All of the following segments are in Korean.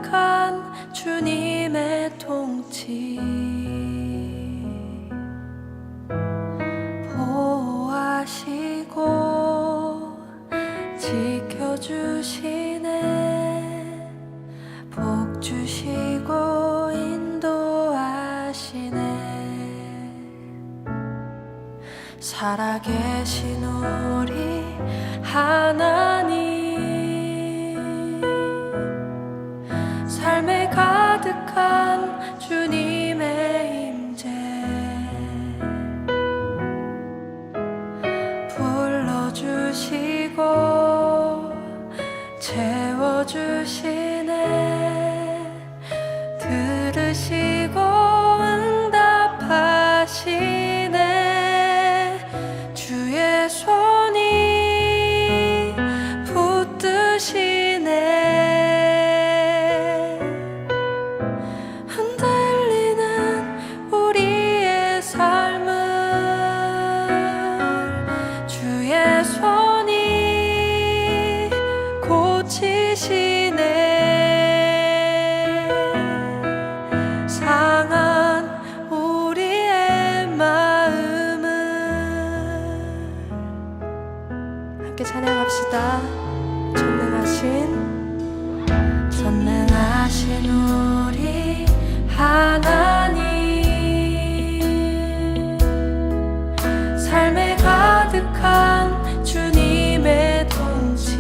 가득한 주님의 통치, 보호하시고 지켜주시네. 복 주시고 인도하시네. 살아계신 우리 하나님, 삶에 가득한 주님의 임재, 불러주시고 채워주시네. 들으시고 응답하시네. 주의 손이 붙드시네. 흔들리는 우리의 삶을 주의 손이 고치시네. 상한 우리의 마음을 함께 찬양합시다. 전능하신 우리 하나님, 삶에 가득한 주님의 통치,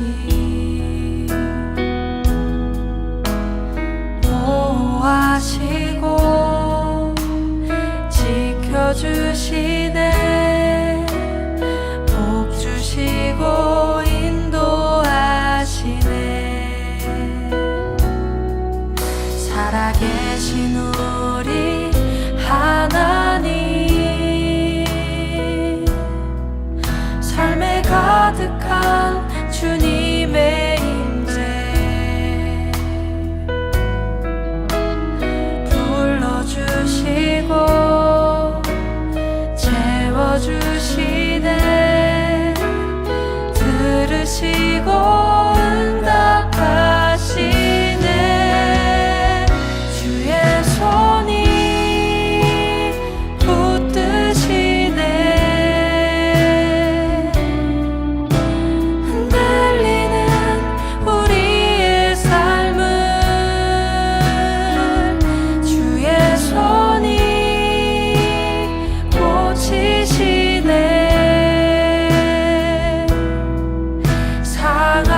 보호하시고 지켜주시네. 복 주시고 인도하시네. 살아계신 우리 하나님, 삶에 가득한 주님의 임재, 불러주시고 채워주시네. 들으시고 응답하시네. 주의 손이 붙드시네. 흔들리는 우리의 삶을 주의 손이 고치시네. 상한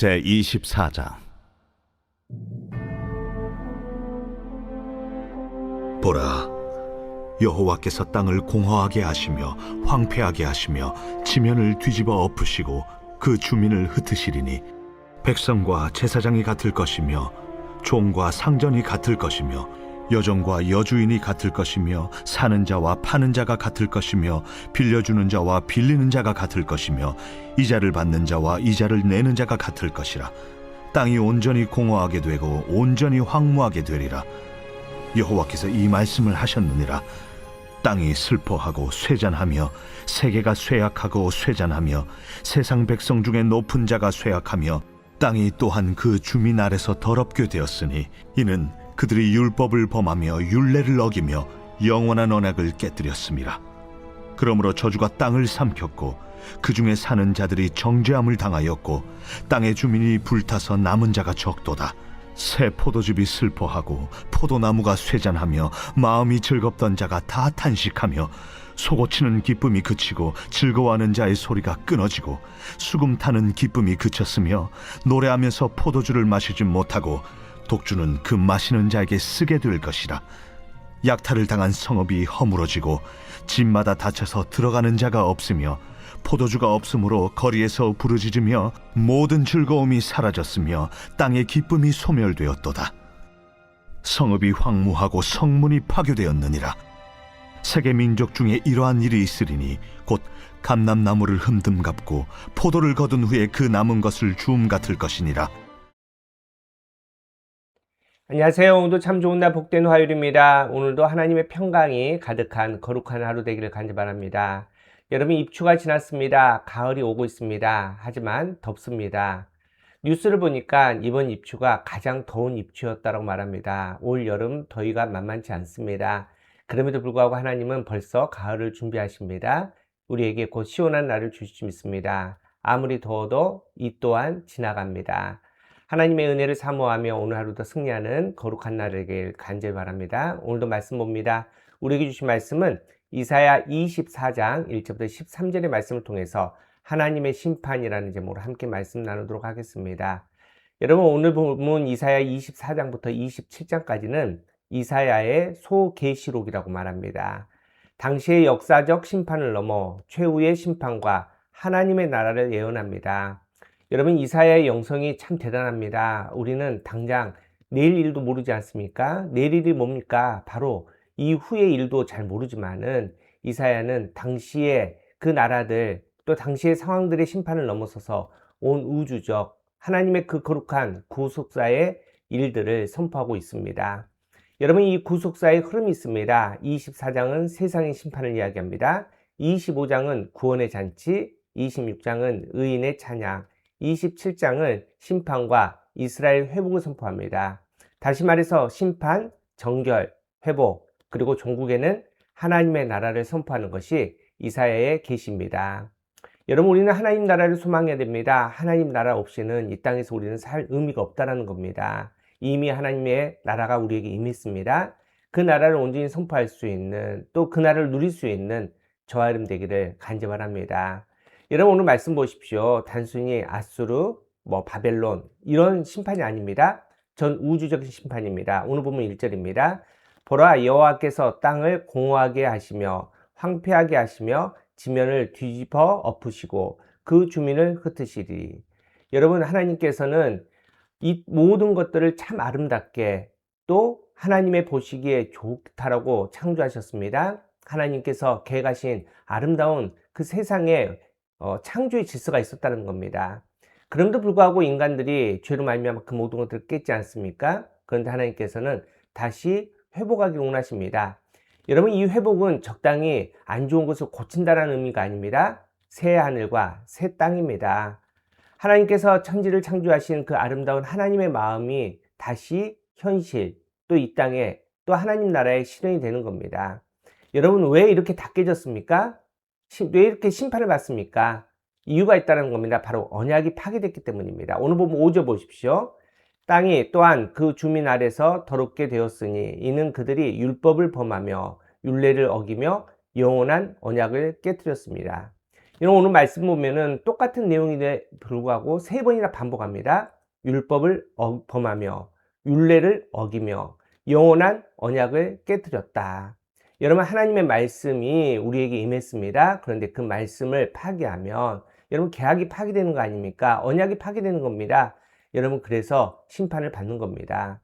제24장. 보라, 여호와께서 땅을 공허하게 하시며 황폐하게 하시며 지면을 뒤집어 엎으시고 그 주민을 흩으시리니 백성과 제사장이 같을 것이며 종과 상전이 같을 것이며 여종과 여주인이 같을 것이며 사는 자와 파는 자가 같을 것이며 빌려주는 자와 빌리는 자가 같을 것이며 이자를 받는 자와 이자를 내는 자가 같을 것이라. 땅이 온전히 공허하게 되고 온전히 황무하게 되리라. 여호와께서 이 말씀을 하셨느니라. 땅이 슬퍼하고 쇠잔하며 세계가 쇠약하고 쇠잔하며 세상 백성 중에 높은 자가 쇠약하며 땅이 또한 그 주민 아래서 더럽게 되었으니 이는 그들이 율법을 범하며 율례를 어기며 영원한 언약을 깨뜨렸음이라. 그러므로 저주가 땅을 삼켰고 그 중에 사는 자들이 정죄함을 당하였고 땅의 주민이 불타서 남은 자가 적도다. 새 포도즙이 슬퍼하고 포도나무가 쇠잔하며 마음이 즐겁던 자가 다 탄식하며 소고치는 기쁨이 그치고 즐거워하는 자의 소리가 끊어지고 수금 타는 기쁨이 그쳤으며 노래하면서 포도주를 마시지 못하고 독주는 그 마시는 자에게 쓰게 될 것이라. 약탈을 당한 성읍이 허물어지고 집마다 닫혀서 들어가는 자가 없으며 포도주가 없으므로 거리에서 부르짖으며 모든 즐거움이 사라졌으며 땅의 기쁨이 소멸되었도다. 성읍이 황무하고 성문이 파괴되었느니라. 세계 민족 중에 이러한 일이 있으리니 곧 감람나무를 흠듬갑고 포도를 거둔 후에 그 남은 것을 주움 같을 것이니라. 안녕하세요. 오늘도 참 좋은 날 복된 화요일입니다. 오늘도 하나님의 평강이 가득한 거룩한 하루 되기를 간절히 바랍니다. 여러분, 입추가 지났습니다. 가을이 오고 있습니다. 하지만 덥습니다. 뉴스를 보니까 이번 입추가 가장 더운 입추였다고 말합니다. 올 여름 더위가 만만치 않습니다. 그럼에도 불구하고 하나님은 벌써 가을을 준비하십니다. 우리에게 곧 시원한 날을 주실 줄 믿습니다. 아무리 더워도 이 또한 지나갑니다. 하나님의 은혜를 사모하며 오늘 하루도 승리하는 거룩한 날을 되길 간절히 바랍니다. 오늘도 말씀 봅니다. 우리에게 주신 말씀은 이사야 24장 1절부터 13절의 말씀을 통해서 하나님의 심판이라는 제목으로 함께 말씀 나누도록 하겠습니다. 여러분, 오늘 본문 이사야 24장부터 27장까지는 이사야의 소계시록이라고 말합니다. 당시의 역사적 심판을 넘어 최후의 심판과 하나님의 나라를 예언합니다. 여러분, 이사야의 영성이 참 대단합니다. 우리는 당장 내일 일도 모르지 않습니까? 내일 일이 뭡니까? 바로 이후의 일도 잘 모르지만은 이사야는 당시의 그 나라들 또 당시의 상황들의 심판을 넘어서서 온 우주적 하나님의 그 거룩한 구속사의 일들을 선포하고 있습니다. 여러분, 이 구속사의 흐름이 있습니다. 24장은 세상의 심판을 이야기합니다. 25장은 구원의 잔치, 26장은 의인의 찬양, 27장은 심판과 이스라엘 회복을 선포합니다. 다시 말해서 심판, 정결, 회복, 그리고 종국에는 하나님의 나라를 선포하는 것이 이사야의 계시입니다. 여러분, 우리는 하나님 나라를 소망해야 됩니다. 하나님 나라 없이는 이 땅에서 우리는 살 의미가 없다는 겁니다. 이미 하나님의 나라가 우리에게 임했습니다. 그 나라를 온전히 선포할 수 있는, 또 그 나라를 누릴 수 있는 저와 여러분 되기를 간절히 바랍니다. 여러분, 오늘 말씀 보십시오. 단순히 아수르, 바벨론 이런 심판이 아닙니다. 전 우주적인 심판입니다. 오늘 보면 1절입니다. 보라, 여호와께서 땅을 공허하게 하시며 황폐하게 하시며 지면을 뒤집어 엎으시고 그 주민을 흩으시리니. 여러분, 하나님께서는 이 모든 것들을 참 아름답게 또 하나님의 보시기에 좋다라고 창조하셨습니다. 하나님께서 계획하신 아름다운 그 세상에 창조의 질서가 있었다는 겁니다. 그럼에도 불구하고 인간들이 죄로 말미암아 그 모든 것들을 깼지 않습니까? 그런데 하나님께서는 다시 회복하기를 원하십니다. 여러분, 이 회복은 적당히 안 좋은 것을 고친다는 의미가 아닙니다. 새 하늘과 새 땅입니다. 하나님께서 천지를 창조하신 그 아름다운 하나님의 마음이 다시 현실, 또 이 땅에 또 하나님 나라의 실현이 되는 겁니다. 여러분, 왜 이렇게 다 깨졌습니까? 왜 이렇게 심판을 받습니까? 이유가 있다는 겁니다. 바로 언약이 파괴됐기 때문입니다. 오늘 보면 5절 보십시오. 땅이 또한 그 주민 아래서 더럽게 되었으니 이는 그들이 율법을 범하며 율례를 어기며 영원한 언약을 깨뜨렸습니다. 여러분 오늘 말씀 보면은 똑같은 내용인데 불구하고 3번이나 반복합니다. 율법을 범하며 율례를 어기며 영원한 언약을 깨뜨렸다. 여러분 하나님의 말씀이 우리에게 임했습니다. 그런데 그 말씀을 파기하면 여러분 계약이 파기되는 거 아닙니까? 언약이 파기되는 겁니다. 여러분 그래서 심판을 받는 겁니다.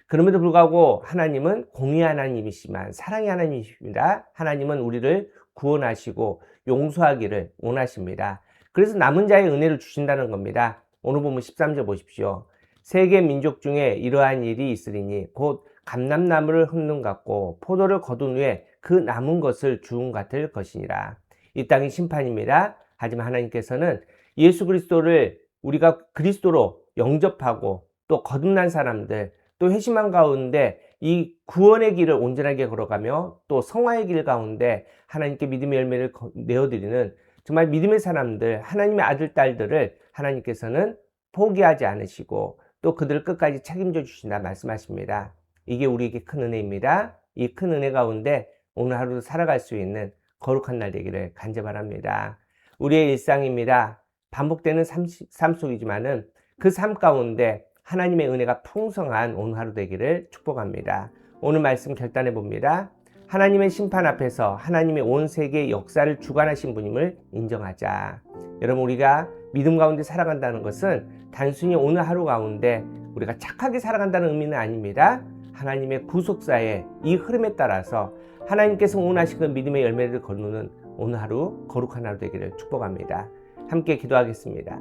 그럼에도 불구하고 하나님은 공의의 하나님이시지만 사랑의 하나님이십니다. 하나님은 우리를 구원하시고 용서하기를 원하십니다. 그래서 남은 자의 은혜를 주신다는 겁니다. 오늘 보면 13절 보십시오. 세계 민족 중에 이러한 일이 있으리니 곧 감람나무를 흠는 같고 포도를 거둔 후에 그 남은 것을 주운 같을 것이니라. 이 땅이 심판입니다. 하지만 하나님께서는 예수 그리스도를 우리가 그리스도로 영접하고 또 거듭난 사람들 또 회심한 가운데 이 구원의 길을 온전하게 걸어가며 또 성화의 길 가운데 하나님께 믿음의 열매를 내어드리는 정말 믿음의 사람들, 하나님의 아들, 딸들을 하나님께서는 포기하지 않으시고 또 그들을 끝까지 책임져 주신다 말씀하십니다. 이게 우리에게 큰 은혜입니다. 이 큰 은혜 가운데 오늘 하루도 살아갈 수 있는 거룩한 날 되기를 간절히 바랍니다. 우리의 일상입니다. 반복되는 삶 속이지만은 그 삶 가운데 하나님의 은혜가 풍성한 오늘 하루 되기를 축복합니다. 오늘 말씀 결단해 봅니다. 하나님의 심판 앞에서 하나님의 온 세계의 역사를 주관하신 분임을 인정하자. 여러분 우리가 믿음 가운데 살아간다는 것은 단순히 오늘 하루 가운데 우리가 착하게 살아간다는 의미는 아닙니다. 하나님의 구속사의 이 흐름에 따라서 하나님께서 원하신 그 믿음의 열매를 거두는 오늘 하루 거룩한 하루 되기를 축복합니다. 함께 기도하겠습니다.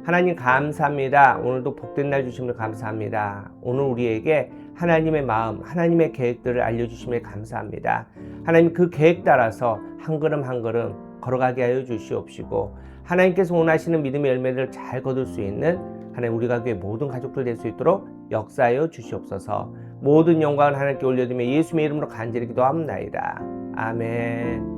하나님 감사합니다. 오늘도 복된 날 주심을 감사합니다. 오늘 우리에게 하나님의 마음, 하나님의 계획들을 알려주심에 감사합니다. 하나님 그 계획 따라서 한 걸음 한 걸음 걸어가게 하여 주시옵시고 하나님께서 원하시는 믿음의 열매를 잘 거둘 수 있는 하나님 우리 가족의 모든 가족들 될 수 있도록 역사하여 주시옵소서. 모든 영광을 하나님께 올려드리며 예수님의 이름으로 간절히 기도합나이다. 아멘.